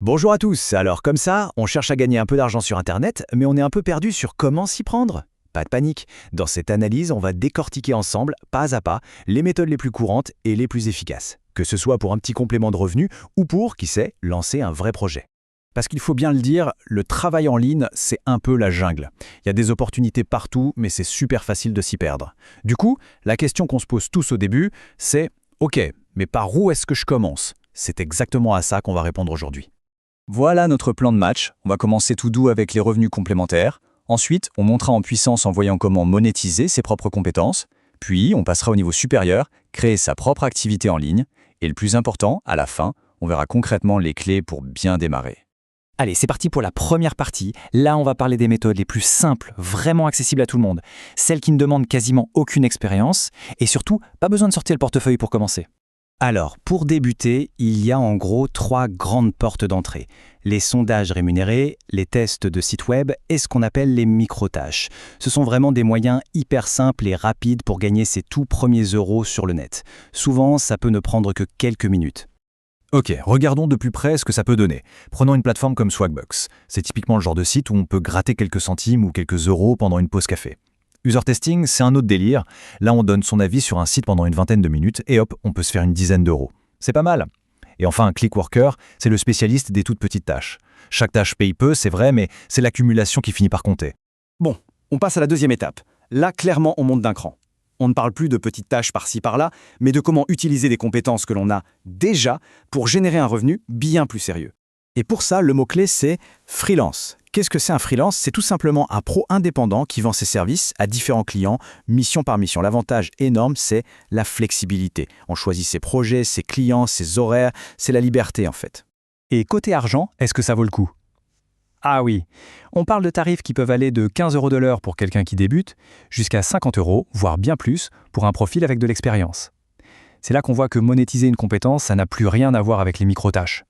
Bonjour à tous, alors comme ça, on cherche à gagner un peu d'argent sur Internet, mais on est un peu perdu sur comment s'y prendre. Pas de panique, dans cette analyse, on va décortiquer ensemble, pas à pas, les méthodes les plus courantes et les plus efficaces. Que ce soit pour un petit complément de revenu ou pour, qui sait, lancer un vrai projet. Parce qu'il faut bien le dire, le travail en ligne, c'est un peu la jungle. Il y a des opportunités partout, mais c'est super facile de s'y perdre. Du coup, la question qu'on se pose tous au début, c'est « Ok, mais par où est-ce que je commence ?» C'est exactement à ça qu'on va répondre aujourd'hui. Voilà notre plan de match. On va commencer tout doux avec les revenus complémentaires. Ensuite, on montera en puissance en voyant comment monétiser ses propres compétences. Puis, on passera au niveau supérieur, créer sa propre activité en ligne. Et le plus important, à la fin, on verra concrètement les clés pour bien démarrer. Allez, c'est parti pour la première partie. Là, on va parler des méthodes les plus simples, vraiment accessibles à tout le monde. Celles qui ne demandent quasiment aucune expérience. Et surtout, pas besoin de sortir le portefeuille pour commencer. Alors, pour débuter, il y a en gros 3 grandes portes d'entrée. Les sondages rémunérés, les tests de sites web et ce qu'on appelle les micro-tâches. Ce sont vraiment des moyens hyper simples et rapides pour gagner ses tout premiers euros sur le net. Souvent, ça peut ne prendre que quelques minutes. Ok, regardons de plus près ce que ça peut donner. Prenons une plateforme comme Swagbucks. C'est typiquement le genre de site où on peut gratter quelques centimes ou quelques euros pendant une pause café. User testing, c'est un autre délire. Là, on donne son avis sur un site pendant une vingtaine de minutes et hop, on peut se faire une dizaine d'euros. C'est pas mal. Et enfin, un clickworker, c'est le spécialiste des toutes petites tâches. Chaque tâche paye peu, c'est vrai, mais c'est l'accumulation qui finit par compter. Bon, on passe à la deuxième étape. Là, clairement, on monte d'un cran. On ne parle plus de petites tâches par-ci par-là, mais de comment utiliser des compétences que l'on a déjà pour générer un revenu bien plus sérieux. Et pour ça, le mot-clé, c'est freelance. Qu'est-ce que c'est un freelance? C'est tout simplement un pro indépendant qui vend ses services à différents clients, mission par mission. L'avantage énorme, c'est la flexibilité. On choisit ses projets, ses clients, ses horaires, c'est la liberté en fait. Et côté argent, est-ce que ça vaut le coup? Ah oui, on parle de tarifs qui peuvent aller de 15 € de l'heure pour quelqu'un qui débute, jusqu'à 50 €, voire bien plus, pour un profil avec de l'expérience. C'est là qu'on voit que monétiser une compétence, ça n'a plus rien à voir avec les micro-tâches.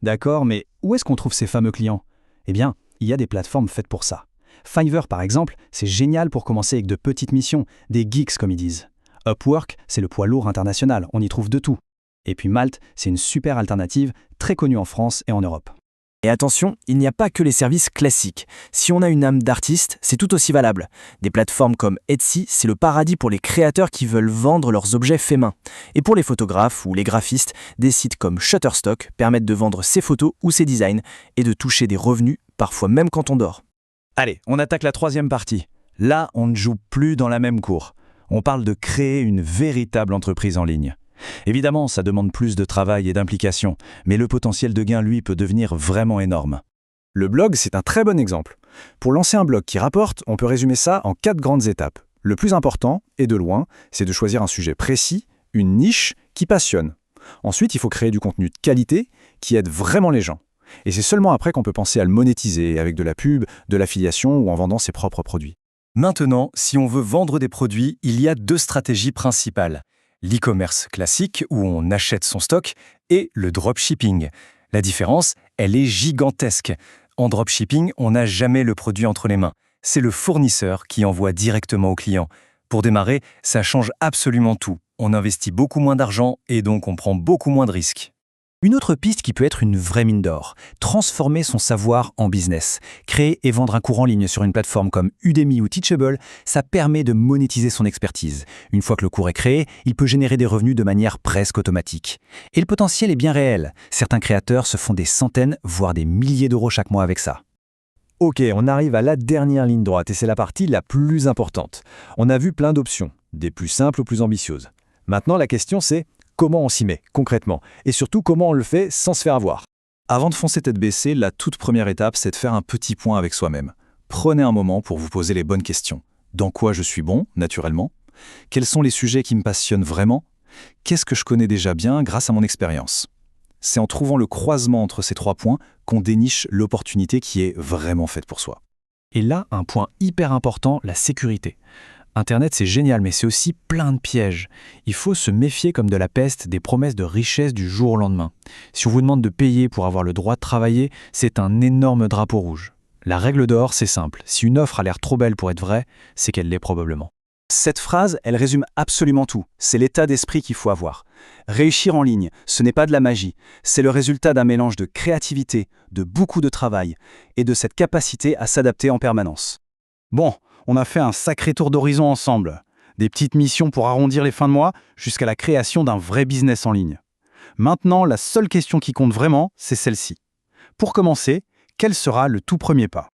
D'accord, mais où est-ce qu'on trouve ces fameux clients? Eh bien, il y a des plateformes faites pour ça. Fiverr, par exemple, c'est génial pour commencer avec de petites missions, des geeks comme ils disent. Upwork, c'est le poids lourd international, on y trouve de tout. Et puis Malte, c'est une super alternative, très connue en France et en Europe. Et attention, il n'y a pas que les services classiques. Si on a une âme d'artiste, c'est tout aussi valable. Des plateformes comme Etsy, c'est le paradis pour les créateurs qui veulent vendre leurs objets faits main. Et pour les photographes ou les graphistes, des sites comme Shutterstock permettent de vendre ses photos ou ses designs et de toucher des revenus, parfois même quand on dort. Allez, on attaque la troisième partie. Là, on ne joue plus dans la même cour. On parle de créer une véritable entreprise en ligne. Évidemment, ça demande plus de travail et d'implication, mais le potentiel de gain, lui, peut devenir vraiment énorme. Le blog, c'est un très bon exemple. Pour lancer un blog qui rapporte, on peut résumer ça en 4 grandes étapes. Le plus important, et de loin, c'est de choisir un sujet précis, une niche qui passionne. Ensuite, il faut créer du contenu de qualité qui aide vraiment les gens. Et c'est seulement après qu'on peut penser à le monétiser avec de la pub, de l'affiliation ou en vendant ses propres produits. Maintenant, si on veut vendre des produits, il y a 2 stratégies principales. L'e-commerce classique, où on achète son stock, et le dropshipping. La différence, elle est gigantesque. En dropshipping, on n'a jamais le produit entre les mains. C'est le fournisseur qui envoie directement au client. Pour démarrer, ça change absolument tout. On investit beaucoup moins d'argent et donc on prend beaucoup moins de risques. Une autre piste qui peut être une vraie mine d'or, transformer son savoir en business. Créer et vendre un cours en ligne sur une plateforme comme Udemy ou Teachable, ça permet de monétiser son expertise. Une fois que le cours est créé, il peut générer des revenus de manière presque automatique. Et le potentiel est bien réel. Certains créateurs se font des centaines, voire des milliers d'euros chaque mois avec ça. Ok, on arrive à la dernière ligne droite et c'est la partie la plus importante. On a vu plein d'options, des plus simples aux plus ambitieuses. Maintenant, la question c'est comment on s'y met concrètement et surtout comment on le fait sans se faire avoir. Avant de foncer tête baissée, la toute première étape, c'est de faire un petit point avec soi-même. Prenez un moment pour vous poser les bonnes questions. Dans quoi je suis bon, naturellement? Quels sont les sujets qui me passionnent vraiment? Qu'est-ce que je connais déjà bien grâce à mon expérience? C'est en trouvant le croisement entre ces 3 points qu'on déniche l'opportunité qui est vraiment faite pour soi. Et là, un point hyper important, la sécurité. Internet, c'est génial, mais c'est aussi plein de pièges. Il faut se méfier comme de la peste des promesses de richesse du jour au lendemain. Si on vous demande de payer pour avoir le droit de travailler, c'est un énorme drapeau rouge. La règle d'or, c'est simple. Si une offre a l'air trop belle pour être vraie, c'est qu'elle l'est probablement. Cette phrase, elle résume absolument tout. C'est l'état d'esprit qu'il faut avoir. Réussir en ligne, ce n'est pas de la magie. C'est le résultat d'un mélange de créativité, de beaucoup de travail et de cette capacité à s'adapter en permanence. Bon, on a fait un sacré tour d'horizon ensemble. Des petites missions pour arrondir les fins de mois jusqu'à la création d'un vrai business en ligne. Maintenant, la seule question qui compte vraiment, c'est celle-ci. Pour commencer, quel sera le tout premier pas ?